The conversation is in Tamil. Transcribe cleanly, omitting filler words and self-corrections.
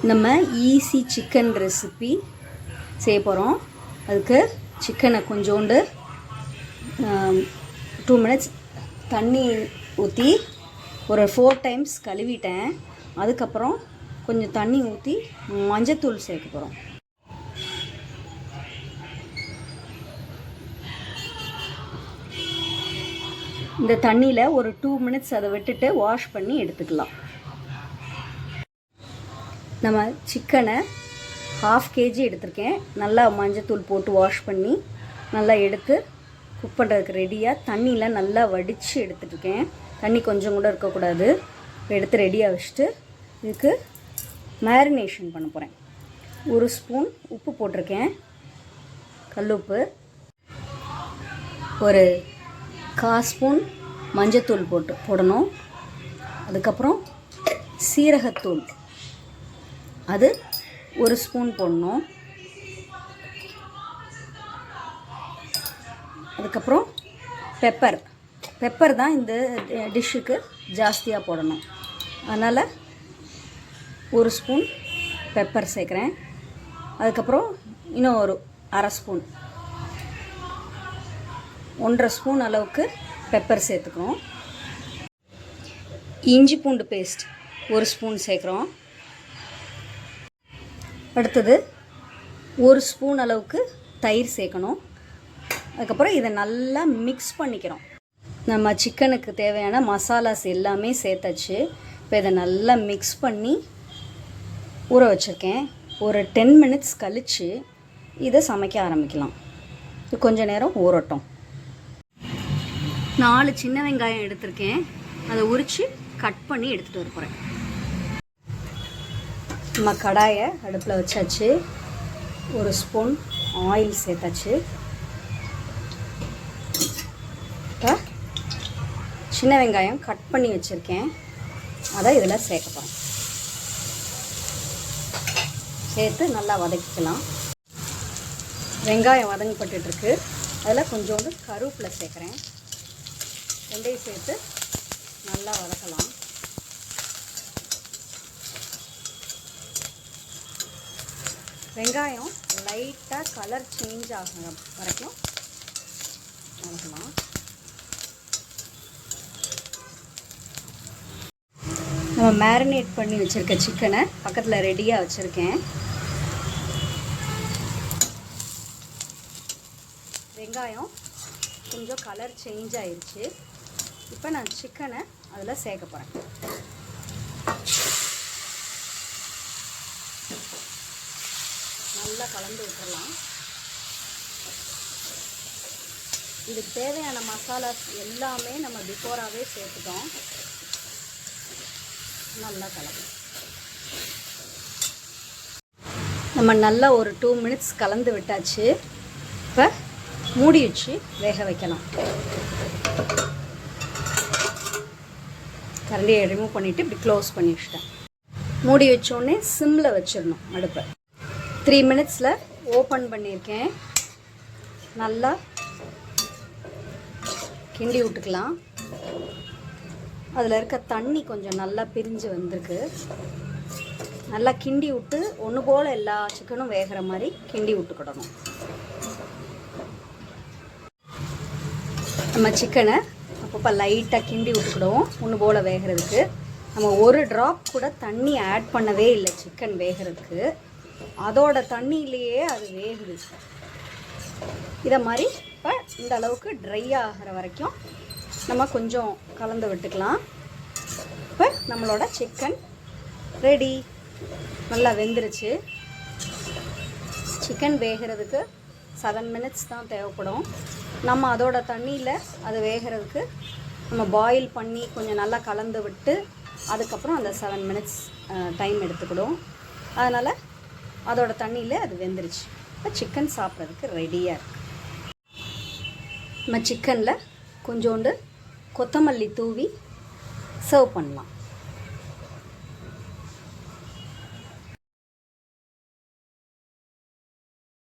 நம்ம ஈஸி சிக்கன் ரெசிபி செய்ய போகிறோம். அதுக்கு சிக்கனை கொஞ்சோண்டு 2 மினிட்ஸ் தண்ணி ஊற்றி ஒரு 4 டைம்ஸ் கழுவிட்டேன். அதுக்கப்புறம் கொஞ்சம் தண்ணி ஊற்றி மஞ்சத்தூள் சேர்க்க போகிறோம். இந்த தண்ணியில் ஒரு 2 மினிட்ஸ் அதை விட்டுட்டு வாஷ் பண்ணி எடுத்துக்கலாம். நம்ம சிக்கனை 1/2 kg எடுத்திருக்கேன். நல்லா மஞ்சத்தூள் போட்டு வாஷ் பண்ணி நல்லா எடுத்து குக் பண்ணுறதுக்கு ரெடியாக தண்ணியில் நல்லா வடித்து எடுத்துகிட்ருக்கேன். தண்ணி கொஞ்சம் கூட இருக்கக்கூடாது. எடுத்து ரெடியாக வச்சுட்டு இதுக்கு மேரினேஷன் பண்ண போகிறேன். 1 ஸ்பூன் உப்பு போட்டிருக்கேன், கல்லுப்பு. ஒரு 1/4 ஸ்பூன் மஞ்சத்தூள் போடணும். அதுக்கப்புறம் சீரகத்தூள் அது 1 ஸ்பூன் போடணும். அதுக்கப்புறம் பெப்பர் தான் இந்த டிஷ்ஷுக்கு ஜாஸ்தியாக போடணும். அதனால் 1 ஸ்பூன் பெப்பர் சேர்க்குறேன். அதுக்கப்புறம் இன்னும் ஒரு 1/2 ஸ்பூன் 1/2 ஸ்பூன் அளவுக்கு பெப்பர் சேர்த்துக்கிறோம். இஞ்சி பூண்டு பேஸ்ட் 1 ஸ்பூன் சேர்க்குறோம். அடுத்தது 1 ஸ்பூன் அளவுக்கு தயிர் சேர்க்கணும். அதுக்கப்புறம் இதை நல்லா மிக்ஸ் பண்ணிக்கிறோம். நம்ம சிக்கனுக்கு தேவையான மசாலாஸ் எல்லாமே சேர்த்தாச்சு. இப்போ இதை நல்லா மிக்ஸ் பண்ணி ஊற வச்சுருக்கேன். ஒரு 10 மினிட்ஸ் கழித்து இதை சமைக்க ஆரம்பிக்கலாம். இது கொஞ்சம் நேரம் ஊறட்டும். 4 சின்ன வெங்காயம் எடுத்திருக்கேன். அதை உரித்து கட் பண்ணி எடுத்துகிட்டு வர போகிறேன். நம்ம கடாயை அடுப்பில் வச்சாச்சு. 1 ஸ்பூன் ஆயில் சேர்த்தாச்சு. இப்போ சின்ன வெங்காயம் கட் பண்ணி வச்சுருக்கேன், அதை இதில் சேர்க்க போகிறேன். சேர்த்து நல்லா வதக்கிக்கலாம். வெங்காயம் வதங்கப்பட்டுருக்கு. அதில் கொஞ்சோண்டு கருவேப்பிலை சேர்க்குறேன். ரெண்டையும் சேர்த்து நல்லா வதக்கலாம். வெங்காயம் லைட்டாக கலர் சேஞ்ச் ஆகிற வரைக்கும் வதக்கலாம். நம்ம மேரினேட் பண்ணி வச்சுருக்க சிக்கனை பக்கத்தில் ரெடியாக வச்சுருக்கேன். வெங்காயம் கொஞ்சம் கலர் சேஞ்ச் ஆயிடுச்சு. இப்போ நான் சிக்கனை அதில் சேர்க்க போகிறேன். நல்லா கலந்து விட்டுறலாம். இதுக்கு தேவையான மசாலாஸ் எல்லாமே நம்ம பிஃபோராகவே சேர்த்துட்டோம். நல்லா கலந்து நம்ம நல்லா ஒரு 2 மினிட்ஸ் கலந்து விட்டாச்சு. இப்போ மூடி வச்சு வேக வைக்கலாம். கரண்டியை ரிமூவ் பண்ணிவிட்டு இப்படி க்ளோஸ் பண்ணி வச்சுட்டேன். மூடி வச்சோடனே சிம்மில் வச்சிடணும் அடுப்பை. 3 மினிட்ஸில் ஓப்பன் பண்ணியிருக்கேன். நல்லா கிண்டி விட்டுக்கலாம். அதில் இருக்க தண்ணி கொஞ்சம் நல்லா பிரிஞ்சு வந்திருக்கு. நல்லா கிண்டி விட்டு ஒன்று போல் எல்லா சிக்கனும் வேகிற மாதிரி கிண்டி விட்டுக்கிடணும். நம்ம சிக்கனை அப்பப்போ லைட்டாக கிண்டி விட்டுக்கிடுவோம் ஒன்று போல் வேகிறதுக்கு. நம்ம ஒரு ட்ராப் கூட தண்ணி ஆட் பண்ணவே இல்லை சிக்கன் வேகிறதுக்கு. அதோட தண்ணியிலேயே அது வேகுது. இதை மாதிரி இப்போ இந்த அளவுக்கு ட்ரை ஆகிற வரைக்கும் நம்ம கொஞ்சம் கலந்து விட்டுக்கலாம். இப்போ நம்மளோட சிக்கன் ரெடி. நல்லா வெந்துருச்சு. சிக்கன் வேகிறதுக்கு 7 மினிட்ஸ் தான் தேவைப்படும். நம்ம அதோட தண்ணியில் அது வேகிறதுக்கு நம்ம பாயில் பண்ணி கொஞ்சம் நல்லா கலந்து விட்டு அதுக்கப்புறம் அந்த 7 மினிட்ஸ் டைம் எடுத்துக்கிடும். அதனால் அதோட தண்ணியில் அது வெந்துருச்சு. இப்போ சிக்கன் சாப்பிட்றதுக்கு ரெடியாக இருக்குது. நம்ம சிக்கனில் கொஞ்சோண்டு கொத்தமல்லி தூவி சர்வ் பண்ணலாம்.